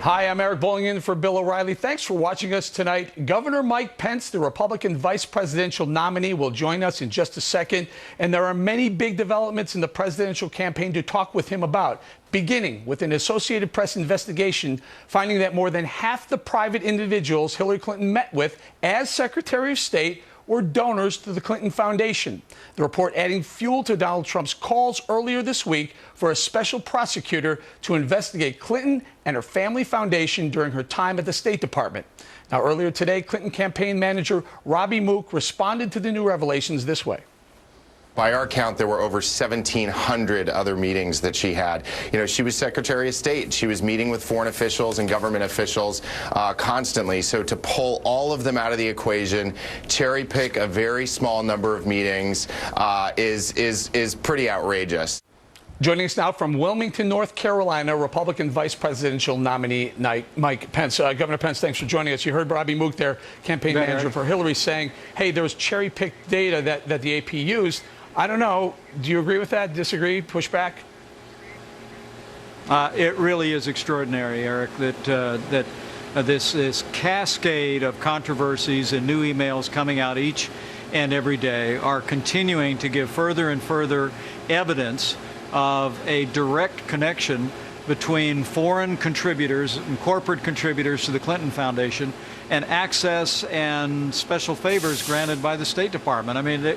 Hi, I'm Eric Bowling in for Bill O'Reilly. Thanks for watching us tonight. Governor Mike Pence, the Republican vice presidential nominee, will join us in just a second. And there are many big developments in the presidential campaign to talk with him about, beginning with an Associated Press investigation finding that more than half the private individuals Hillary Clinton met with as Secretary of State were donors to the Clinton Foundation. The report adding fuel to Donald Trump's calls earlier this week for a special prosecutor to investigate Clinton and her family foundation during her time at the State Department. Now, earlier today, Clinton campaign manager Robbie Mook responded to the new revelations this way. By our count, there were over 1,700 other meetings that she had. You know, she was Secretary of State. She was meeting with foreign officials and government officials constantly. So to pull all of them out of the equation, cherry pick a very small number of meetings is pretty outrageous. Joining us now from Wilmington, North Carolina, Republican vice presidential nominee Mike Pence. Governor Pence, thanks for joining us. You heard Robbie Mook, their campaign manager for Hillary, saying, hey, there was cherry-picked data that the AP used. I don't know. Do you agree with that? Disagree? Push back? It really is extraordinary, Eric, that this cascade of controversies and new emails coming out each and every day are continuing to give further and further evidence of a direct connection between foreign contributors and corporate contributors to the Clinton Foundation and access and special favors granted by the State Department. I mean,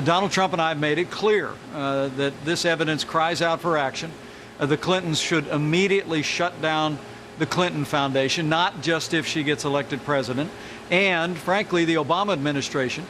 Donald Trump and I have made it clear that this evidence cries out for action. The Clintons should immediately shut down the Clinton Foundation, not just if she gets elected president. And frankly, the Obama administration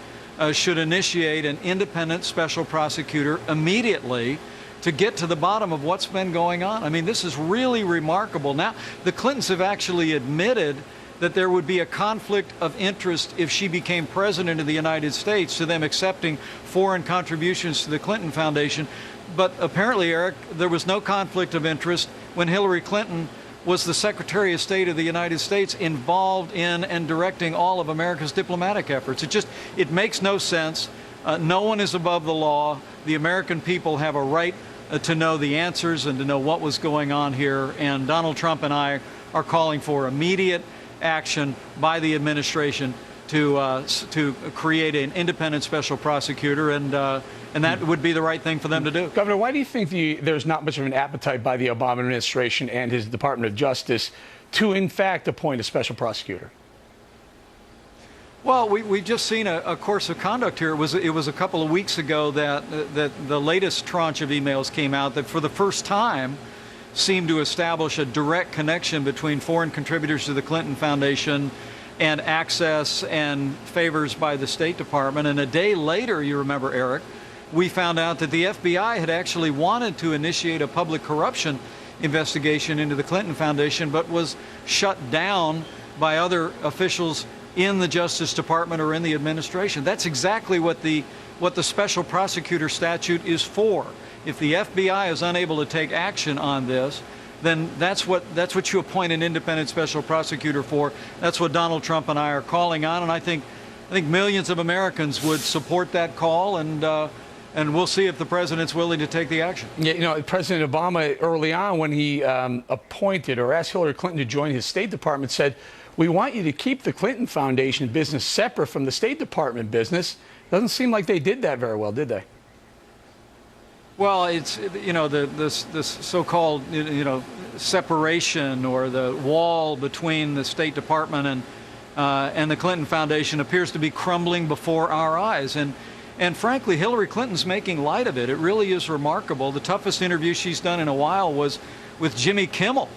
should initiate an independent special prosecutor immediately to get to the bottom of what's been going on. I mean, this is really remarkable. Now, the Clintons have actually admitted that there would be a conflict of interest if she became president of the United States, to them accepting foreign contributions to the Clinton Foundation. But apparently, Eric, there was no conflict of interest when Hillary Clinton was the Secretary of State of the United States, involved in and directing all of America's diplomatic efforts. It makes no sense. No one is above the law. The American people have a right to know the answers and to know what was going on here. And Donald Trump and I are calling for immediate action by the administration to create an independent special prosecutor, and that would be the right thing for them to do. Governor, why do you think there's not much of an appetite by the Obama administration and his Department of Justice to, in fact, appoint a special prosecutor? Well, we've just seen a course of conduct here. It was a couple of weeks ago that the latest tranche of emails came out that for the first time seemed to establish a direct connection between foreign contributors to the Clinton Foundation and access and favors by the State Department. And a day later, you remember, Eric, we found out that the FBI had actually wanted to initiate a public corruption investigation into the Clinton Foundation, but was shut down by other officials in the Justice Department or in the administration. That's exactly what the special prosecutor statute is for. If the FBI is unable to take action on this, then that's what you appoint an independent special prosecutor for. That's what Donald Trump and I are calling on, and I think millions of Americans would support that call, and we'll see if the president's willing to take the action. Yeah, you know, President Obama early on, when he appointed or asked Hillary Clinton to join his State Department, said, we want you to keep the Clinton Foundation business separate from the State Department business. Doesn't seem like they did that very well, did they? Well, it's, you know, this so-called, separation or the wall between the State Department and the Clinton Foundation appears to be crumbling before our eyes. And frankly, Hillary Clinton's making light of it. It really is remarkable. The toughest interview she's done in a while was with Jimmy Kimmel.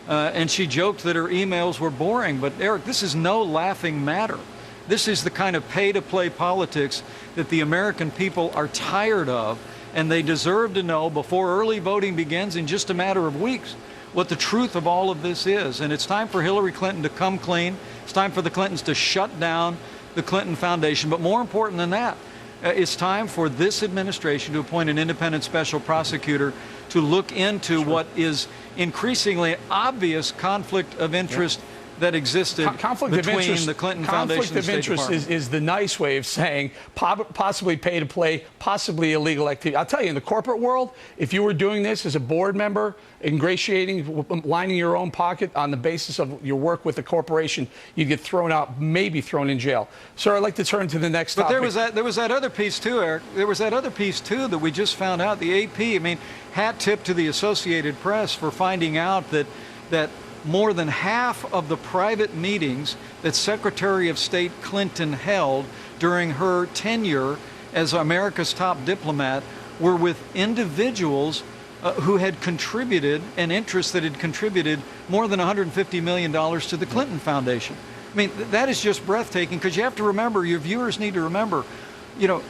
And she joked that her emails were boring. But, Eric, this is no laughing matter. This is the kind of pay-to-play politics that the American people are tired of, and they deserve to know before early voting begins in just a matter of weeks what the truth of all of this is. And it's time for Hillary Clinton to come clean. It's time for the Clintons to shut down the Clinton Foundation. But more important than that, it's time for this administration to appoint an independent special prosecutor to look into what is increasingly obvious conflict of interest that existed conflict of between interest, the Clinton Foundation and the State Department. Conflict of interest is the nice way of saying possibly pay to play, possibly illegal activity. I'll tell you, in the corporate world, if you were doing this as a board member, ingratiating, lining your own pocket on the basis of your work with a corporation, you'd get thrown out, maybe thrown in jail. Sir, I'd like to turn to the next topic. But there was that other piece too, Eric. There was that other piece too that we just found out. The AP. I mean, hat tip to the Associated Press for finding out that more than half of the private meetings that Secretary of State Clinton held during her tenure as America's top diplomat were with individuals who had contributed, and interests that had contributed more than $150 million to the Clinton Foundation. I mean, that is just breathtaking, because you have to remember, your viewers need to remember, you know,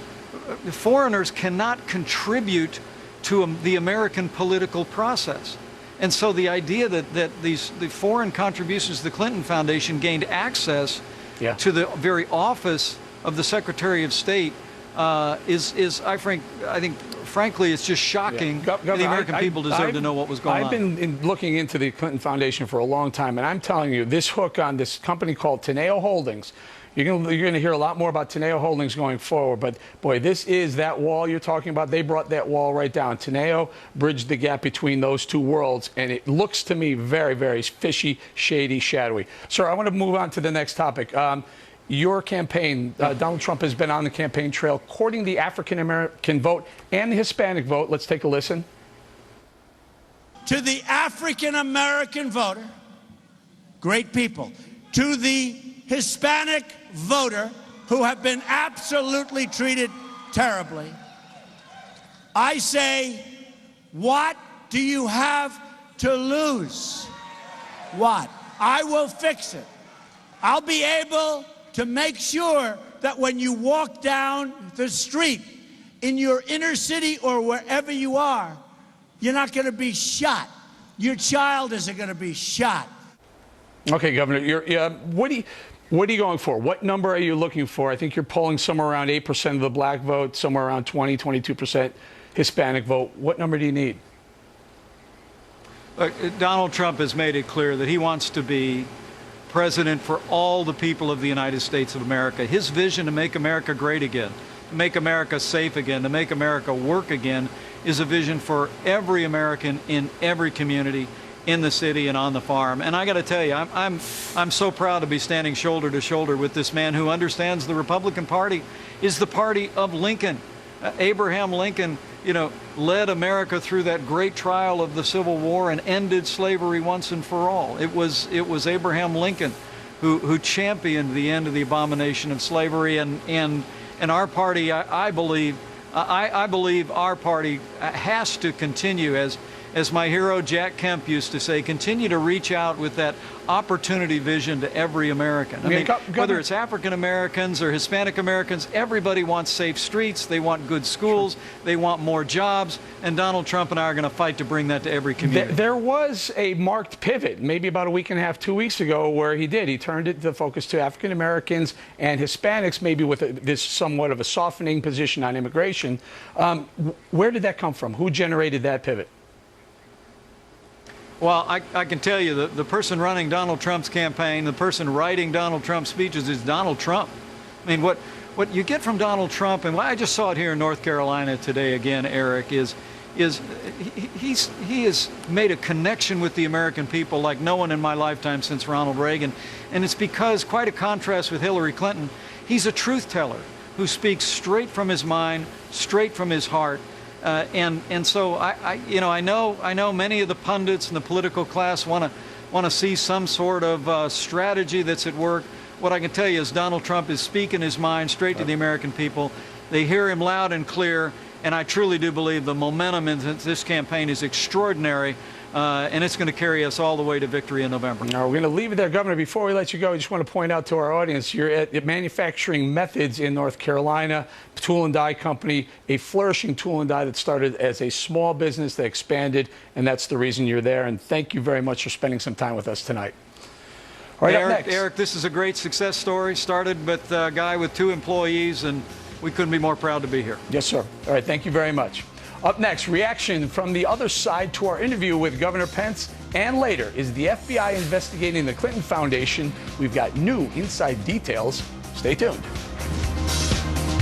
foreigners cannot contribute to the American political process. And so the idea that the foreign contributions to the Clinton Foundation gained access to the very office of the Secretary of State I think, frankly, it's just shocking. Governor, the American people deserve to know what was going on. I've been looking into the Clinton Foundation for a long time, and I'm telling you, this hook on this company called Teneo Holdings, you're going to hear a lot more about Teneo Holdings going forward. But, boy, this is that wall you're talking about. They brought that wall right down. Teneo bridged the gap between those two worlds, and it looks to me very, very fishy, shady, shadowy. Sir, I want to move on to the next topic. Your campaign, Donald Trump has been on the campaign trail courting the African-American vote and the Hispanic vote. Let's take a listen. To the African-American voter, great people. To the Hispanic voter, who have been absolutely treated terribly, I say, what do you have to lose? What? I will fix it. I'll be able to make sure that when you walk down the street in your inner city or wherever you are, you're not going to be shot. Your child isn't going to be shot. Okay, Governor, what are you going for? What number are you looking for? I think you're polling somewhere around 8% of the black vote, somewhere around 22% Hispanic vote. What number do you need? Look, Donald Trump has made it clear that he wants to be president for all the people of the United States of America. His vision to make America great again, to make America safe again, to make America work again, is a vision for every American in every community, in the city and on the farm. And I got to tell you, I'm so proud to be standing shoulder to shoulder with this man who understands the Republican Party is the party of Lincoln. Abraham Lincoln, you know, led America through that great trial of the Civil War and ended slavery once and for all. It was Abraham Lincoln who championed the end of the abomination of slavery, and our party, I believe our party has to continue, as my hero Jack Kemp used to say, continue to reach out with that opportunity vision to every American. I mean, whether it's African Americans or Hispanic Americans, everybody wants safe streets, they want good schools, they want more jobs, and Donald Trump and I are going to fight to bring that to every community. There was a marked pivot, maybe about a week and a half, 2 weeks ago, where he turned it to focus to African Americans and Hispanics, maybe with this somewhat of a softening position on immigration. Where did that come from? Who generated that pivot? Well, I can tell you the person running Donald Trump's campaign, the person writing Donald Trump's speeches is Donald Trump. I mean, what you get from Donald Trump, and I just saw it here in North Carolina today again, Eric, is he has made a connection with the American people like no one in my lifetime since Ronald Reagan. And it's because, quite a contrast with Hillary Clinton, he's a truth teller who speaks straight from his mind, straight from his heart. And so I know many of the pundits and the political class want to see some sort of strategy that's at work. What I can tell you is Donald Trump is speaking his mind straight to the American people. They hear him loud and clear, and I truly do believe the momentum in this campaign is extraordinary. And it's going to carry us all the way to victory in November. Now, we're going to leave it there, Governor. Before we let you go, I just want to point out to our audience, you're at Manufacturing Methods in North Carolina, tool and die company, a flourishing tool and die that started as a small business that expanded, and that's the reason you're there. And thank you very much for spending some time with us tonight. All right, Eric, this is a great success story. Started with a guy with 2 employees, and we couldn't be more proud to be here. Yes, sir. All right, thank you very much. Up next, reaction from the other side to our interview with Governor Pence. And later, is the FBI investigating the Clinton Foundation? We've got new inside details. Stay tuned.